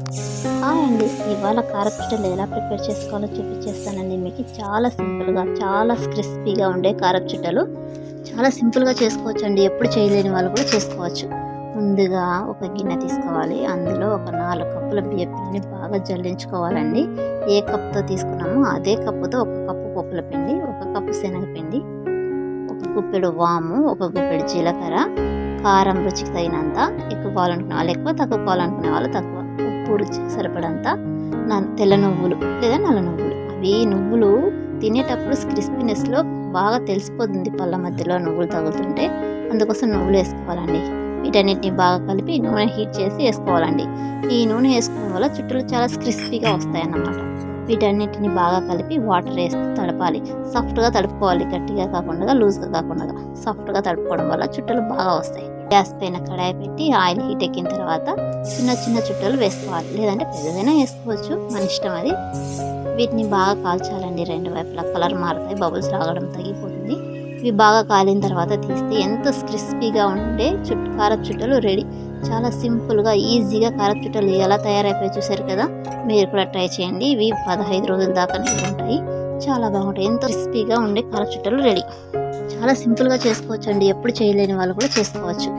Hi అండి. ఇవాళ కారపుటలు ఎలా ప్రిపేర్ చేసుకోవాలో చూపించేస్తానండి మీకు. చాలా సింపుల్గా, చాలా క్రిస్పీగా ఉండే కారపుటలు చాలా సింపుల్గా చేసుకోవచ్చండి. ఎప్పుడు చేయలేని వాళ్ళు కూడా చేసుకోవచ్చు. ముందుగా ఒక గిన్నె తీసుకోవాలి. అందులో ఒక 4 కప్పుల బియ్యం పిండిని బాగా జల్లించుకోవాలండి. ఏ కప్తో తీసుకున్నామో అదే కప్పుతో 1 కప్పు పప్పుల పిండి, 1 కప్పు శనగపిండి, 1 గుప్పెడు వాము, 1 గుప్పెడు జీలకర్ర, కారం రుచికి తగినంత. ఎక్కువ కావాలనుకునే వాళ్ళు ఎక్కువ, తక్కువ కావాలనుకునే వాళ్ళు తక్కువ. ఉప్పు రుచికి సరిపడంత. తెల్ల నువ్వులు లేదా నల్ల నువ్వులు. అవి నువ్వులు తినేటప్పుడు క్రిస్పీనెస్లో బాగా తెలిసిపోతుంది పళ్ళ మధ్యలో నువ్వులు తగులుతుంటే. అందుకోసం నువ్వులు వేసుకోవాలండి. వీటన్నిటిని బాగా కలిపి నూనె హీట్ చేసి వేసుకోవాలండి. ఈ నూనె వేసుకోవడం వల్ల చుట్టలు చాలా క్రిస్పీగా వస్తాయన్నమాట. వీటన్నిటిని బాగా కలిపి వాటర్ వేస్తూ తడపాలి. సాఫ్ట్గా తడుపుకోవాలి, గట్టిగా కాకుండా లూజ్గా కాకుండా సాఫ్ట్గా తడుపుకోవడం వల్ల చుట్టలు బాగా వస్తాయి. గ్యాస్ పైన కడాయి పెట్టి ఆయిల్ హీట్ ఎక్కిన తర్వాత చిన్న చిన్న చుట్టలు వేసుకోవాలి, లేదంటే పెద్దదైనా వేసుకోవచ్చు, మన ఇష్టం అది. వీటిని బాగా కాల్చాలండి. 2 వైపులా కలర్ మారుతాయి, బబుల్స్ రావడం తగ్గిపోతుంది. ఇవి బాగా కాలిన తర్వాత తీస్తే ఎంతో క్రిస్పీగా ఉండే కారపు చుట్టలు రెడీ. చాలా సింపుల్గా, ఈజీగా కారపు చుట్టలు ఎలా తయారైపోయి చూసారు కదా. మీరు కూడా ట్రై చేయండి. ఇవి 15 రోజుల దాకా ఉంటాయి. చాలా బాగుంటాయి. ఎంతో క్రిస్పీగా ఉండే కారపు చుట్టలు రెడీ. చాలా సింపుల్గా చేసుకోవచ్చు అండి. ఎప్పుడు చేయలేని వాళ్ళు కూడా చేసుకోవచ్చు.